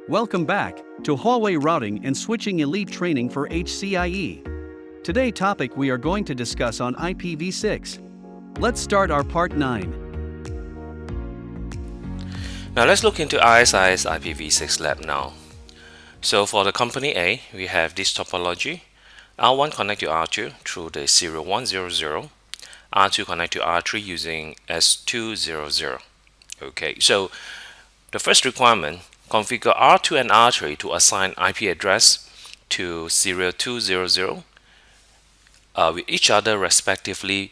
Welcome back to Huawei Routing and Switching Elite Training for HCIE. Today topic we are going to discuss on IPv6. Let's start our part 9. Now let's look into ISI's Ipv6 Lab now. So for the company A, we have this topology. R1 connect to R2 through the serial 100, R2 connect to R3 using S200. Okay, so the first requirement, configure R2 and R3 to assign IP address to serial 200 with each other respectively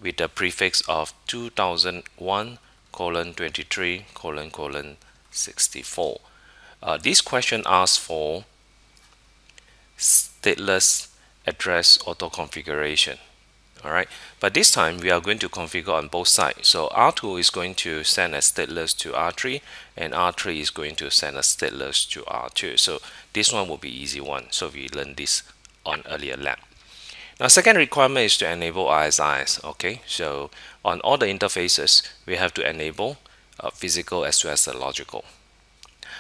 with the prefix of 2001:23:64. This question asks for stateless address auto configuration. Alright, but this time we are going to configure on both sides. So R2 is going to send a stateless to R3 and R3 is going to send a stateless to R2. So this one will be easy one. So we learned this on earlier lab. Now second requirement is to enable ISIs. Okay, so on all the interfaces we have to enable physical as well as the logical.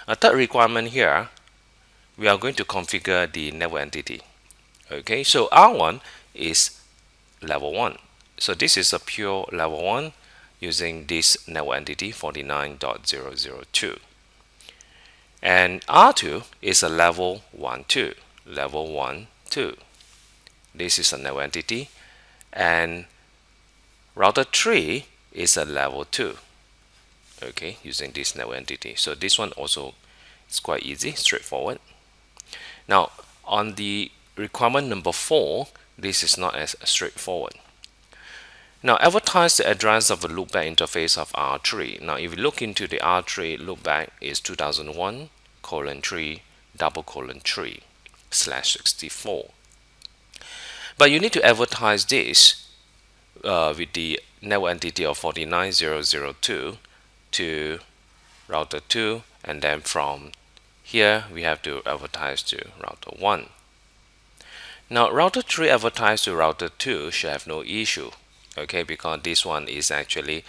A third requirement here, we are going to configure the network entity. Okay, so R1 is level 1. So this is a pure level 1 using this network entity 49.002. And R2 is a level 1, 2. Level 1, 2. This is a network entity. And router 3 is a level 2. Okay, using this network entity. So this one also is quite easy, straightforward. Now, on the requirement number 4, this is not as straightforward. Now, advertise the address of the loopback interface of R3. Now, if you look into the R3 loopback is 2001:3:3/64. But you need to advertise this with the network entity of 49.002 to router 2, and then from here we have to advertise to router 1. Now router 3 advertised to router 2 should have no issue, okay, because this one is actually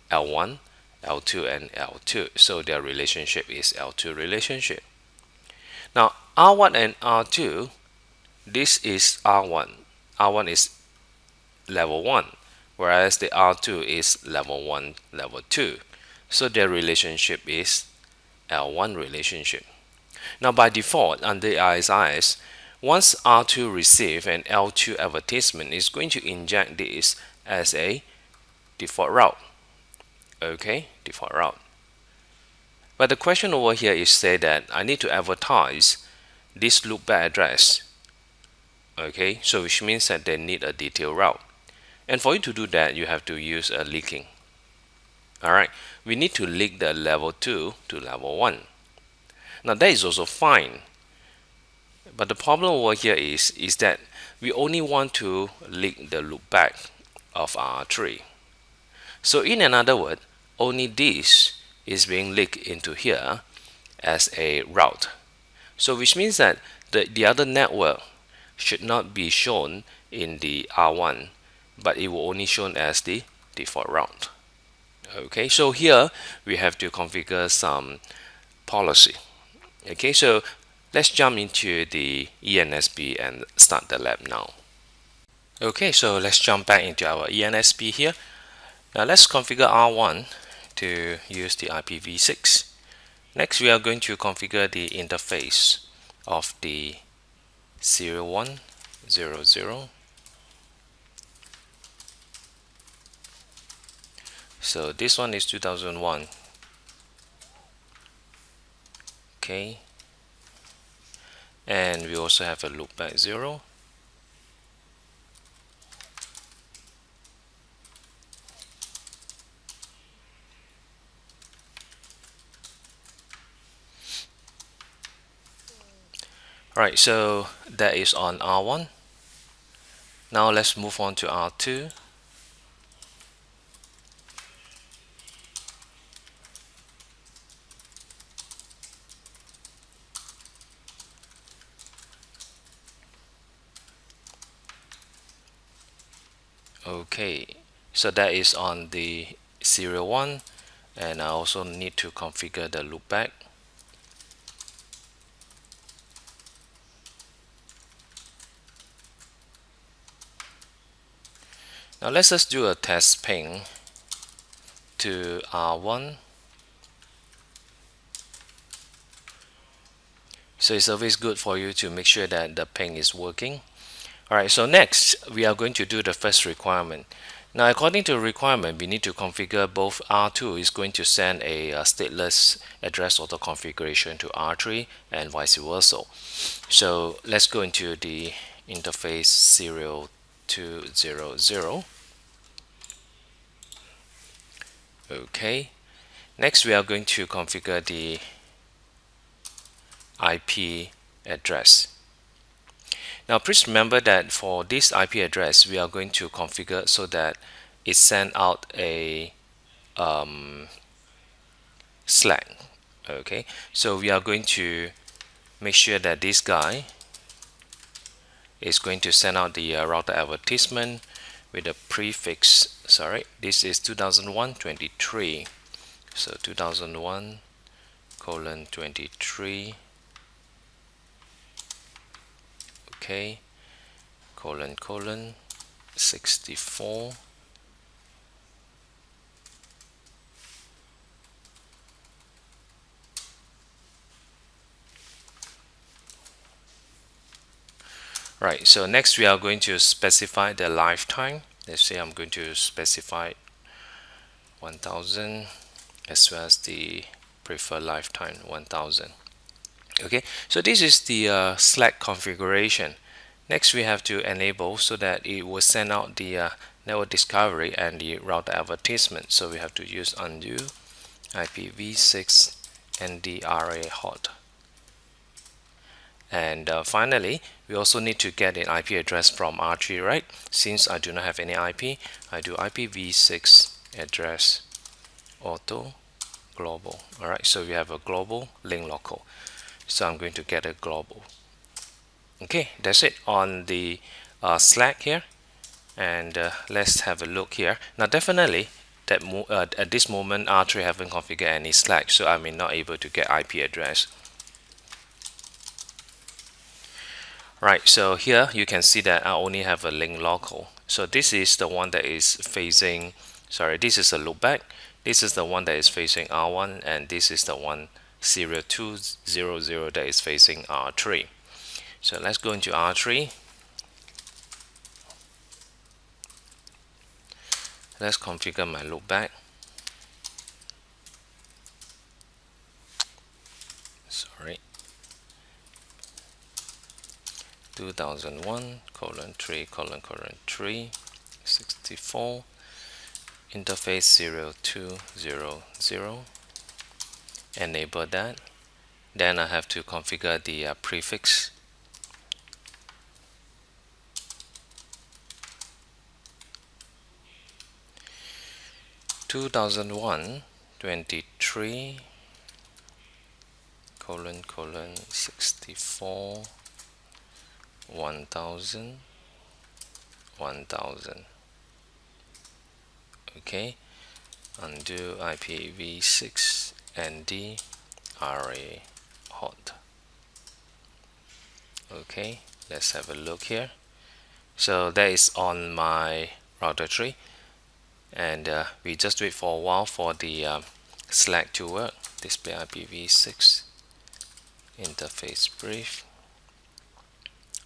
L1, L2 and L2, so their relationship is L2 relationship. Now R1 and R2, this is R1. R1 is level 1, whereas the R2 is level 1, level 2. So their relationship is L1 relationship. Now by default, under ISIS, once R2 receive an L2 advertisement, it's going to inject this as a default route. Okay, default route. But the question over here is say that I need to advertise this loopback address. Okay, so which means that they need a detailed route. And for you to do that, you have to use a leaking. Alright, we need to leak the level 2 to level 1. Now that is also fine. But the problem over here is that we only want to leak the loopback of R3. So in another word, only this is being leaked into here as a route. So which means that the other network should not be shown in the R1, but it will only shown as the default route. Okay, so here we have to configure some policy. Okay, so let's jump into the ENSP and start the lab now. Okay, so let's jump back into our ENSP here. Now let's configure R1 to use the IPv6. Next, we are going to configure the interface of the serial 100. So this one is 2001. Okay, and we also have a loopback 0. Alright, so that is on R1. Now let's move on to R2. Okay, so that is on the serial 1, and I also need to configure the loopback. Now let's just do a test ping to R1. So it's always good for you to make sure that the ping is working. Alright, so next we are going to do the first requirement. Now according to requirement, we need to configure both R2 is going to send a stateless address auto configuration to R3 and vice versa. So let's go into the interface 0200. Okay, next we are going to configure the IP address. Now please remember that for this IP address we are going to configure so that it send out a Slack. Okay, so we are going to make sure that this guy is going to send out the router advertisement with the prefix, sorry, this is 2001-23, so 2001:23, okay, ::, 64. Right, so next we are going to specify the lifetime. Let's say I'm going to specify 1000 as well as the preferred lifetime 1000. Okay, so this is the Slack configuration. Next we have to enable so that it will send out the network discovery and the router advertisement. So we have to use undo IPv6 NDRA hot. And finally, we also need to get an IP address from R3, right? Since I do not have any IP, I do IPv6 address auto global. All right, so we have a global link local. So I'm going to get a global. Okay, that's it on the Slack here. And let's have a look here. Now definitely that at this moment R3 haven't configured any Slack, so I may not able to get IP address. Right, so here you can see that I only have a link local. So this is the one that is facing, sorry, this is a loopback. This is the one that is facing R1, and this is the one serial 200 that is facing R3. So let's go into R3. Let's configure my loopback. Sorry. 2001:3:3 64 interface 0200. Enable that. Then I have to configure the prefix. (2001:23 ::64 1000 1000. Okay, undo IPv6 ND array hot. Okay, let's have a look here. So that is on my router tree, and we just wait for a while for the Slack to work. Display IPv6 interface brief.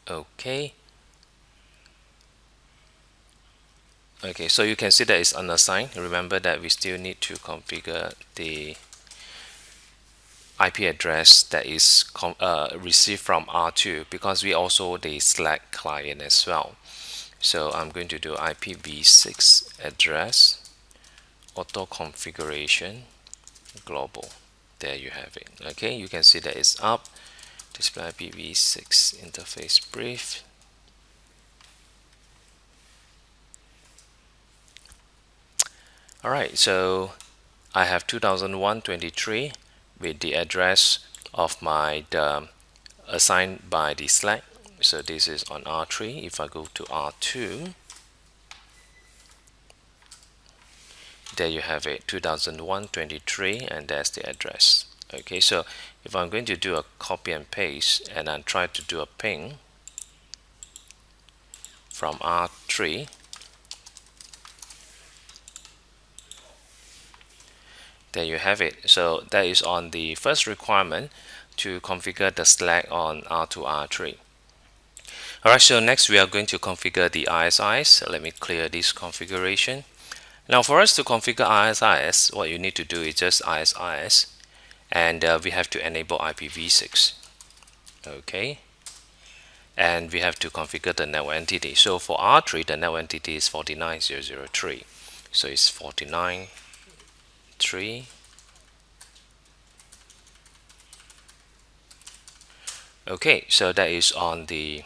Okay. Okay, so you can see that it's unassigned. Remember that we still need to configure the IP address that is received from R2, because we also the Slack client as well. So I'm going to do IPv6 address auto configuration global. There you have it. Okay, you can see that it's up. Display IPv6 interface brief. Alright, so I have 2001:23 with the address of my assigned by the Slack. So this is on R3. If I go to R2, there you have it, 2001:23, and that's the address. Okay, so if I'm going to do a copy and paste and then try to do a ping from R3, There you have it. So that is on the first requirement to configure the slack on R2, R3. Alright, so next we are going to configure the ISIs. So let me clear this configuration. Now for us to configure ISIS, what you need to do is just ISIS, and we have to enable IPv6. Okay, and we have to configure the network entity. So for R3, the network entity is 49003. So it's 493. Okay, so that is on the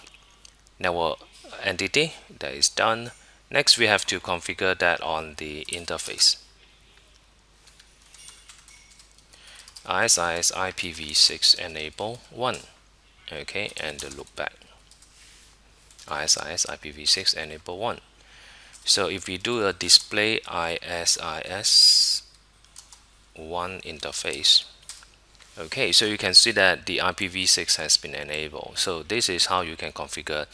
network entity. That is done. Next, we have to configure that on the interface. ISIS IPv6 enable 1. Okay, and the loopback. ISIS IPv6 enable 1. So if we do a display ISIS 1 interface, okay, so you can see that the IPv6 has been enabled. So this is how you can configure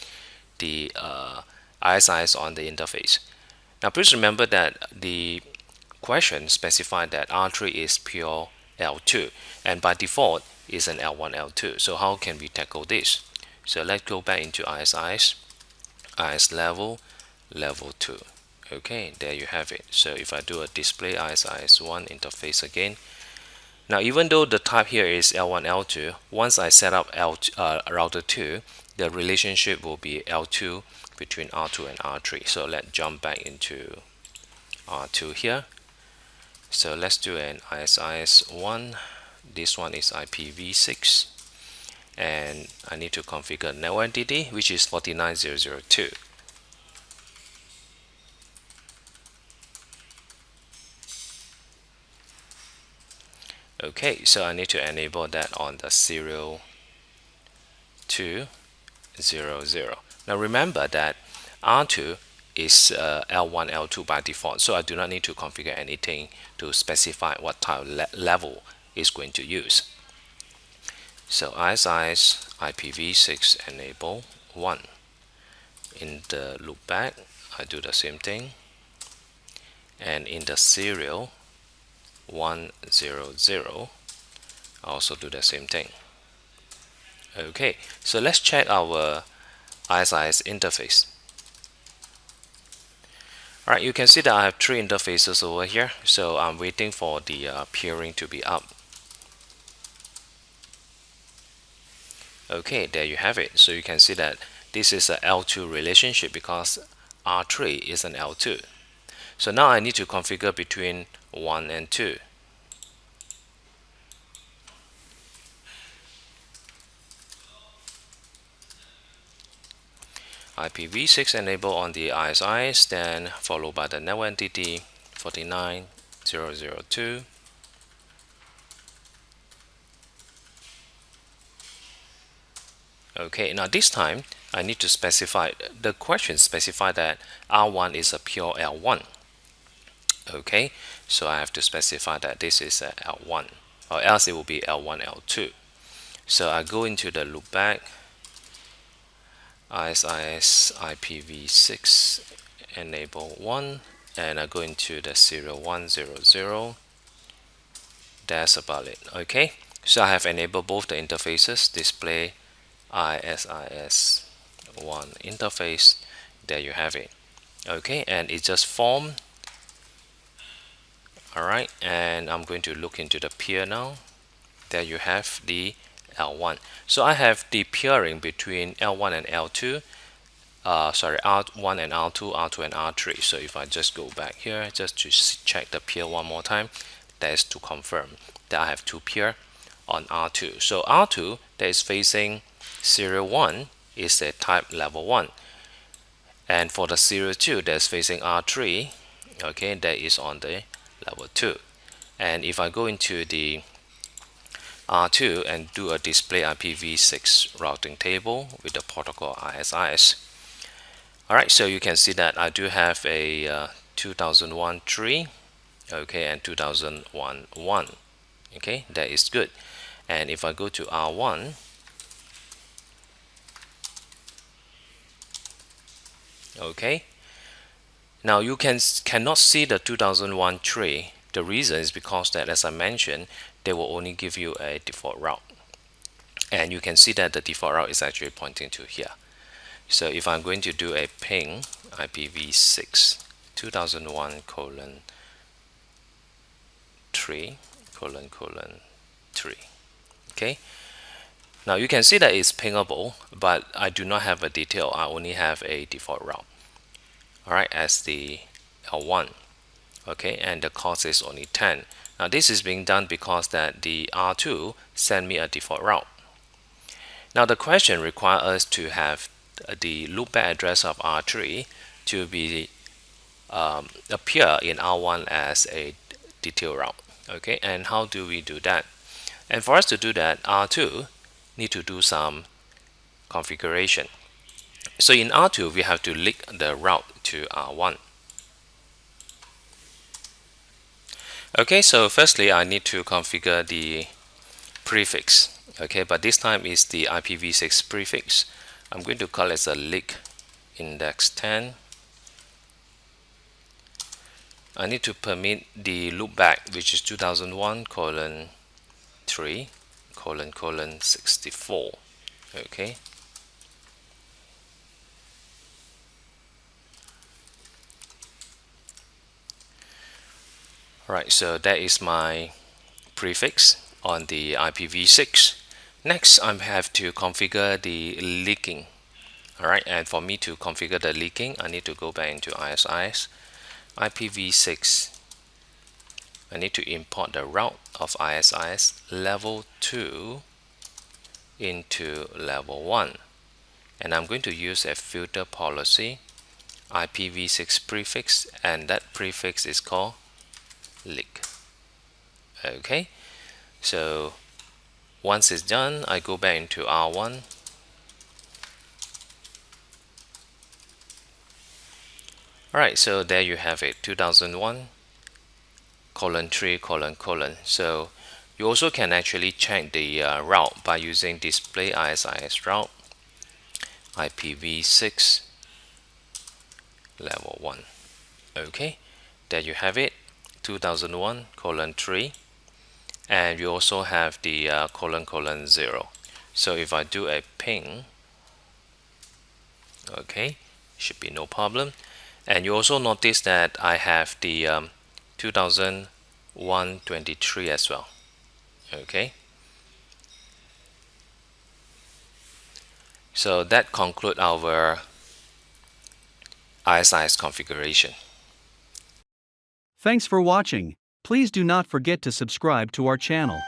the ISIS on the interface. Now please remember that the question specified that R3 is pure L2, and by default is an L1, L2. So how can we tackle this? So let's go back into ISIS, IS level 2. Okay, there you have it. So if I do a display ISIS 1 interface again, now even though the type here is L1, L2, once I set up router 2, the relationship will be L2 between R2 and R3. So let's jump back into R2 here. So let's do an ISIS 1. This one is IPv6, and I need to configure network entity, which is 49002. Okay, so I need to enable that on the serial 200. Now remember that R2 is L1, L2 by default, so I do not need to configure anything to specify what type level is going to use. So ISIS IPv6 enable 1. In the loopback, I do the same thing, and in the serial 100, I also do the same thing. Okay, so let's check our ISIS interface. Alright, you can see that I have 3 interfaces over here, so I'm waiting for the peering to be up. Okay, there you have it. So you can see that this is a L2 relationship because R3 is an L2. So now I need to configure between 1 and 2. IPv6 enable on the ISIS, then followed by the network entity 49002. Okay, now this time I need to specify, the question specify that R1 is a pure L1. Okay, so I have to specify that this is a L1, or else it will be L1, L2. So I go into the loopback, ISIS IPv6 enable 1, and I go into the serial 100. That's about it. Okay, so I have enabled both the interfaces, display ISIS 1 interface. There you have it. Okay, and it just formed. Alright, and I'm going to look into the peer now. There you have the L1. So I have the peering between L1 and L2. R1 and R2, R2 and R3. So if I just go back here, just to check the peer one more time, that is to confirm that I have 2 peer on R2. So R2 that is facing serial 1 is the type level 1. And for the serial 2 that's facing R3, okay, that is on the level 2. And if I go into the R2 and do a display IPv6 routing table with the protocol ISIS. Alright, so you can see that I do have a 2001 tree, okay, and 2001 1. Okay, that is good. And if I go to R1, okay, now you cannot see the 2001 tree The reason is because that, as I mentioned, they will only give you a default route. And you can see that the default route is actually pointing to here. So if I'm going to do a ping IPv6 2001:3:3, okay. Now you can see that it's pingable, but I do not have a detail. I only have a default route, all right, as the L1, okay, and the cost is only 10. Now this is being done because that the R2 sent me a default route. Now the question requires us to have the loopback address of R3 to be appear in R1 as a detail route, okay. And how do we do that? And for us to do that, R2 need to do some configuration. So in R2 we have to link the route to R1. Okay, so firstly I need to configure the prefix, okay, but this time is the IPv6 prefix. I'm going to call it a link index 10. I need to permit the loopback, which is 2001:3:64, okay. Alright, so that is my prefix on the IPv6. Next, I have to configure the leaking. Alright, and for me to configure the leaking, I need to go back into ISIS, IPv6. I need to import the route of ISIS level 2 into level 1. And I'm going to use a filter policy, IPv6 prefix, and that prefix is called leak. Okay, so once it's done, I go back into R1. Alright, so there you have it, 2001:3::. So you also can actually check the route by using display ISIS route IPv6 level 1. Okay, there you have it, 2001:3, and you also have the ::0. So if I do a ping, okay, should be no problem. And you also notice that I have the 2001:23 as well, okay. So that concludes our ISIS configuration. Thanks for watching. Please do not forget to subscribe to our channel.